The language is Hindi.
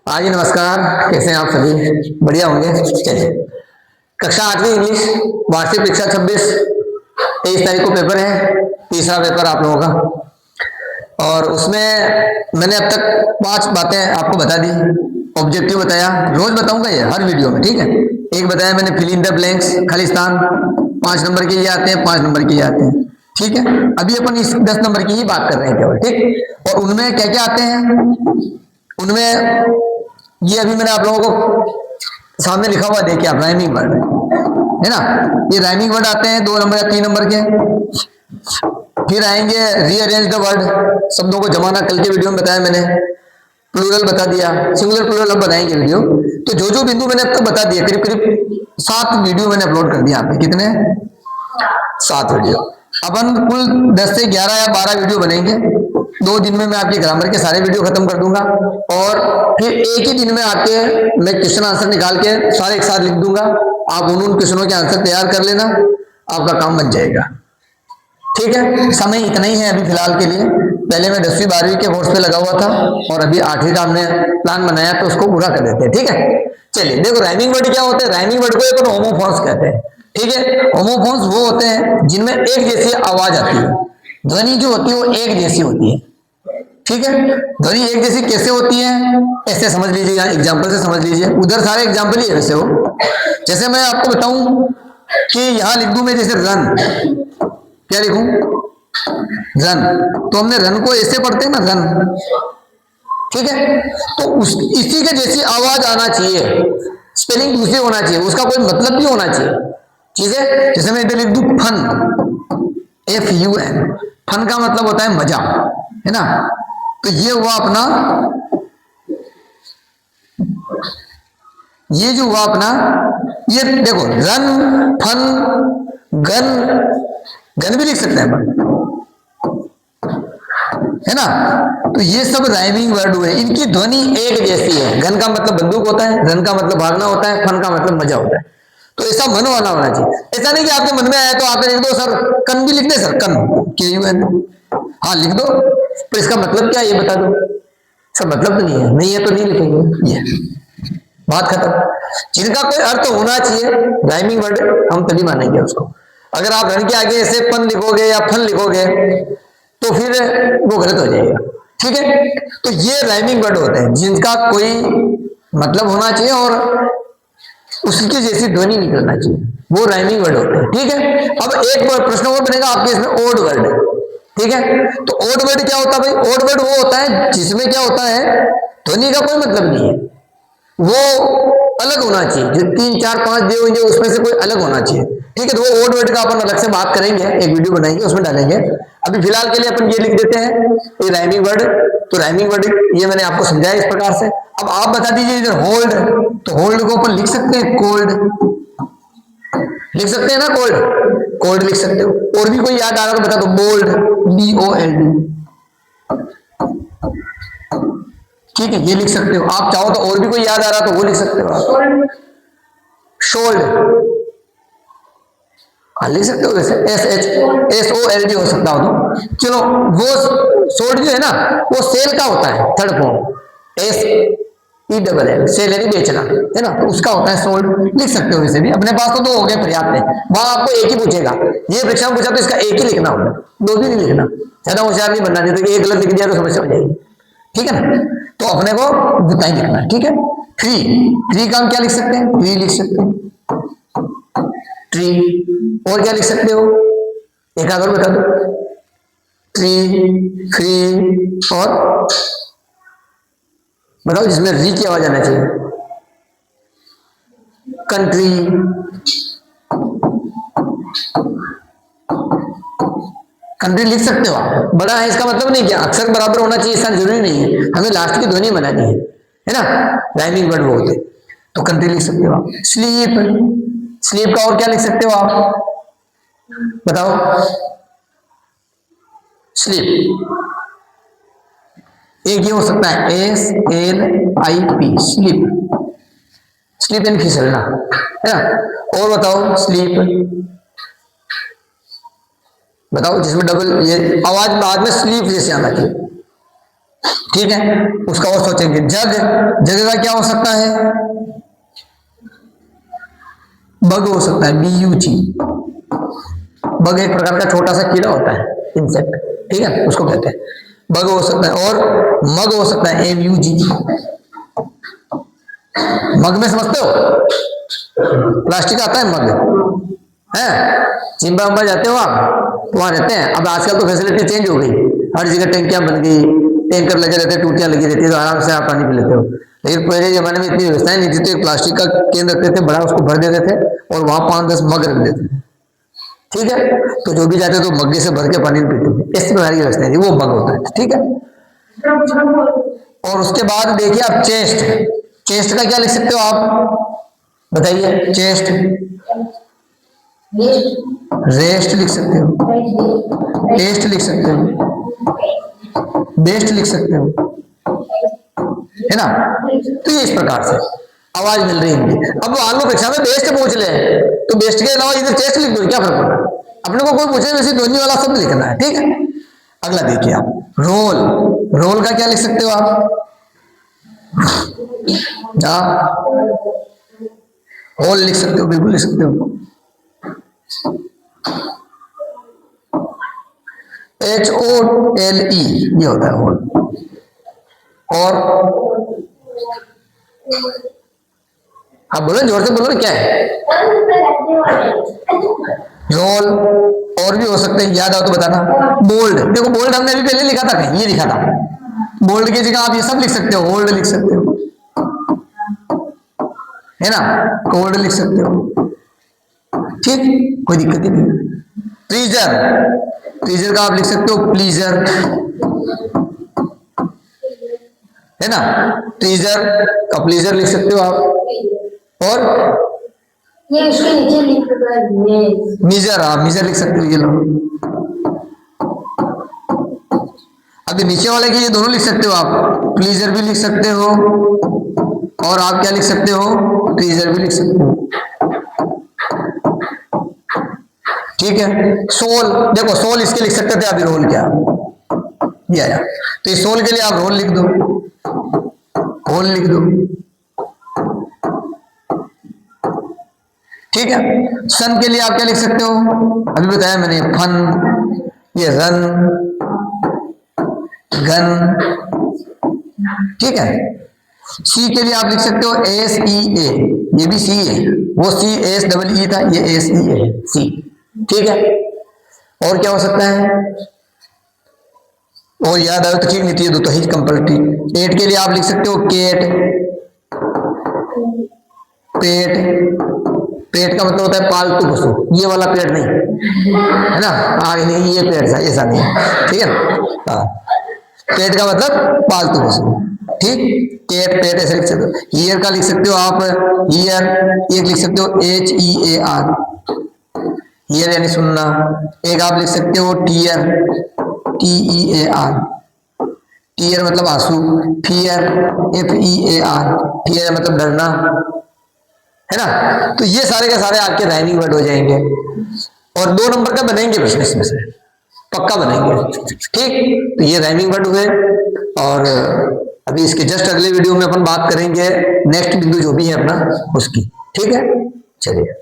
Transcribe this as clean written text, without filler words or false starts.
हाँ जी नमस्कार। कैसे हैं आप सभी? बढ़िया होंगे। चलिए, कक्षा 8वीं इंग्लिश वार्षिक परीक्षा 26 तारीख को पेपर है। तीसरा पेपर आप लोगों का। और उसमें मैंने अब तक 5 बातें आपको बता दी। ऑब्जेक्टिव बताया, रोज बताऊंगा ये हर वीडियो में, ठीक है। एक बताया मैंने fill in the blanks, Khalistan. 5 number के ये आते हैं, 5 नंबर के ये आते हैं, ठीक है। अभी अपन इस 10 नंबर की ही बात कर रहे हैं केवल, ठीक। और उनमें क्या क्या आते हैं, उनमें ये अभी मैंने आप लोगों को सामने लिखा हुआ देखिए आप, राइमिंग वर्ड है ना। ये राइमिंग वर्ड आते हैं 2 नंबर या 3 नंबर के। फिर आएंगे रीअरेंज द वर्ड, शब्दों को जमाना। कल के वीडियो में बताया मैंने, प्लूरल बता दिया, सिंगुलर प्लूरल अब बताएंगे वीडियो। तो जो जो बिंदु मैंने अब तक बता दिया, करीब करीब 7 वीडियो मैंने अपलोड कर दिया। आप कितने? 7 वीडियो। अपन कुल 10 से 11 या 12 वीडियो बनेंगे। 2 दिन में मैं आपके ग्रामर के सारे वीडियो खत्म कर दूंगा, और फिर एक ही दिन में आके मैं क्वेश्चन आंसर निकाल के सारे एक साथ लिख दूंगा। आप उन क्वेश्चनों के आंसर तैयार कर लेना, आपका काम बन जाएगा, ठीक है। समय इतना ही है अभी फिलहाल के लिए। पहले मैं 10वीं 12वीं के कोर्स पे लगा हुआ था, और अभी 8वीं का हमने प्लान बनाया, तो उसको पूरा कर देते हैं, ठीक है। चलिए देखो, राइमिंग वर्ड क्या होते हैं। राइमिंग वर्ड को अपन होमोफॉन्स कहते हैं, ठीक है। होमोफॉन्स वो होते हैं जिनमें एक जैसी आवाज आती है, ध्वनि जो होती है वो एक जैसी होती है, ठीक है। ध्वनि एक जैसी कैसे होती है, ऐसे समझ लीजिए, यहाँ एग्जाम्पल से समझ लीजिए। उधर सारे एग्जाम्पल ही है वैसे वो। जैसे मैं आपको बताऊं कि यहां लिख दूं मैं, जैसे रन, क्या लिखूं? रन। तो हमने रन को ऐसे पढ़ते हैं ना, रन, ठीक है। तो इसी के जैसी आवाज आना चाहिए, स्पेलिंग दूसरी होना चाहिए, उसका कोई मतलब भी होना चाहिए, ठीक है। जैसे मैं इधर लिख दूं फन, FUN। फन का मतलब होता है मजा, है ना। तो ये हुआ अपना, ये जो हुआ अपना, ये देखो, रन, फन, गन। गन भी लिख सकते हैं अपन, है ना। तो ये सब राइमिंग वर्ड हुए, इनकी ध्वनि एक जैसी है। गन का मतलब बंदूक होता है, रन का मतलब भागना होता है, फन का मतलब मजा होता है। तो ऐसा मन वाला होना चाहिए। ऐसा नहीं कि आपके मन में आया तो आपने लिख दो सर कन भी लिख दे, सर कन, KUN, हाँ लिख दो, पर इसका मतलब क्या है ये बता दो। सब मतलब तो नहीं है, नहीं है तो नहीं लिखेंगे, ये बात खत्म। जिनका कोई अर्थ होना चाहिए राइमिंग वर्ड, हम तभी मानेंगे उसको। अगर आप रन के आगे ऐसे पन लिखोगे या फन लिखोगे तो फिर वो गलत हो जाएगा, ठीक है। तो ये राइमिंग वर्ड होते हैं जिनका कोई मतलब होना चाहिए और उसकी जैसी ध्वनि निकलना चाहिए, वो राइमिंग वर्ड होते हैं, ठीक है। अब एक प्रश्न और बनेगा आपके इसमें, ओड वर्ड, ठीक है। तो ओड वर्ड क्या होता है भाई? ओड वर्ड वो होता है जिसमें क्या होता है, ध्वनि का कोई मतलब नहीं है, वो अलग होना चाहिए। जो 3 4 5 दिए होंगे उसमें से कोई अलग होना चाहिए, ठीक है। तो वो ओड वर्ड का अपन अलग से बात करेंगे, एक वीडियो बनाएंगे उसमें डालेंगे। अभी फिलहाल के लिए अपन ये लिख देते हैं, ये राइमिंग वर्ड। तो राइमिंग वर्ड ये मैंने आपको समझाया इस प्रकार से। अब आप बता दीजिए इधर होल्ड, तो होल्ड को अपन लिख सकते हैं कोल्ड, लिख सकते हैं ना, कोल्ड, कोल्ड लिख सकते हो। और भी कोई याद आ रहा तो बता दो, बोल्ड, BOLD, ठीक है, ये लिख सकते हो। आप चाहो तो और भी कोई याद आ रहा तो वो लिख सकते हो आप। शोल्ड, हाँ लिख सकते हो, वैसे SHOLD हो सकता हो तो चलो। वो शोल्ड जो है ना, वो सेल का होता है, थर्ड फॉर्म, SELL, सेल यानी बेचना, है ना। तो उसका होता है सोल्ड, लिख सकते हो वैसे भी। अपने पास तो 2 हो गए, पर्याप्त है। वहां आपको एक ही पूछेगा, ये परीक्षा में पूछा तो इसका एक ही लिखना होगा, 2 भी नहीं लिखना, ज्यादा होशियार नहीं बनना, नहीं तो एक गलत लिख दिया तो समस्या हो जाएगी, ठीक है ना। तो अपने को उतना ही लिखना है, ठीक है। ट्री, ट्री का हम क्या लिख सकते हैं? ट्री लिख सकते हैं, ट्री। और क्या लिख सकते हो? एक आध और बता दो। ट्री, फ्री, और बताओ जिसमें री की आवाज आना चाहिए। कंट्री, कंट्री लिख सकते हो आप। बड़ा है इसका मतलब नहीं क्या अक्षर बराबर होना चाहिए, ऐसा जरूरी नहीं है, हमें लास्ट की ध्वनि बनानी है ना। राइमिंग वर्ड वो होते, तो कंट्री लिख सकते हो आप। स्लीप, स्लीप का और क्या लिख सकते हो आप, बताओ। स्लीप, एक ये हो सकता है SLIP, स्लीप, स्लीप एंड फिसलना, है ना। और बताओ स्लीप, बताओ जिसमें डबल ये आवाज बाद में स्लीप जैसे आना चाहिए, ठीक है, उसका और सोचेंगे। जग, जग का क्या हो सकता है? बग हो सकता है, BUG। बग एक प्रकार का छोटा सा कीड़ा होता है, इंसेक्ट, ठीक है, उसको कहते हैं बग हो सकता है। और मग हो सकता है, MUG। मग में समझते हो, प्लास्टिक आता है मग है। चिंबा उम्बा जाते हो आप तो वहां रहते हैं। अब आजकल तो फैसिलिटी चेंज हो गई, हर जगह टंकियां बन गई, टैंकर लगे रहते हैं, टूटियां लगी रहती है, तो आराम से आप पानी पी लेते हो। लेकिन पहले जमाने में इतनी व्यवस्थाएं नहीं थी, तो एक प्लास्टिक का केंद्र रखते थे बड़ा, उसको भर देते थे और वहां 5-10 मग रख देते थे, ठीक है। तो जो भी जाते तो मग्गे से भर के पानी पीते थे, इस प्रकार की व्यवस्था थी, वो मग होता है, ठीक है। और उसके बाद देखिए आप चेस्ट, चेस्ट का क्या लिख सकते हो आप बताइए? चेस्ट, रेस्ट लिख सकते हो, टेस्ट लिख सकते हो, बेस्ट लिख सकते हो, है ना। तो ये इस प्रकार से आवाज मिल रही है। अब मान लो परीक्षा में बेस्ट पूछ ले तो बेस्ट के अलावा इधर चेस्ट लिख दो, क्या फर्क पड़ रहा है? अपने को कोई पूछे वैसे ध्वनि वाला शब्द लिखना है, ठीक है। अगला देखिए आप, रोल, रोल का क्या लिख सकते हो आप? होल लिख सकते हो, बिल्कुल लिख सकते हो। HOLE ये होता है होल। और आप बोलो, जोर से बोलो, क्या है रोल? और भी हो सकते हैं, याद आओ तो बताना। बोल्ड, देखो बोल्ड हमने अभी पहले लिखा था, कहीं ये लिखा था। बोल्ड की जगह आप ये सब लिख सकते हो, होल्ड लिख सकते हो, है ना, कोल्ड लिख सकते हो, ठीक, कोई दिक्कत ही नहीं। ट्रीजर, ट्रीजर का आप लिख सकते हो प्लीजर, है ना, ट्रीजर का प्लीजर लिख सकते हो आप। और ये उसके नीचे लिख दो मीजर, आप मीजर लिख सकते हो, ये लो। अभी नीचे वाले के ये दोनों लिख सकते हो आप, प्लीजर भी लिख सकते हो और आप क्या लिख सकते हो? ट्रीजर भी लिख सकते हो, ठीक है। सोल, देखो सोल इसके लिख सकते थे, अभी रोल क्या ये आया, तो इस सोल के लिए आप रोल लिख दो, होल लिख दो, ठीक है। सन के लिए आप क्या लिख सकते हो? अभी बताया मैंने, फन, ये रन, गन, ठीक है। सी के लिए आप लिख सकते हो SEA, ये भी सी है, वो CSEE था, ये SEA है, सी, ठीक है। और क्या हो सकता है? और याद आए तो ठीक, नहीं तो ये दो तो ही कंपल्सरी। पेट के लिए आप लिख सकते हो केट, पेट, पेट का मतलब होता है पालतू पशु, ये वाला पेट नहीं, है ना, नहीं ये पेट था, ऐसा नहीं, ठीक है ना। हाँ, पेट का मतलब पालतू पशु, ठीक, केट, पेट ऐसे लिख सकते हो। ईयर का लिख सकते हो आप, ईयर, एक लिख सकते हो HEAR, ईयर यानी सुनना। एक आप लिख सकते हो टीयर, TEAR, टीयर मतलब आंसू। फियर, FEAR, फियर मतलब डरना, है ना। तो ये सारे के सारे आपके राइमिंग वर्ड हो जाएंगे और 2 नंबर का बनेंगे प्रश्न इसमें से, पक्का बनेंगे, ठीक। तो ये राइमिंग वर्ड हुए। और अभी इसके जस्ट अगले वीडियो में अपन बात करेंगे नेक्स्ट बिंदु जो भी है अपना उसकी, ठीक है, चलिए।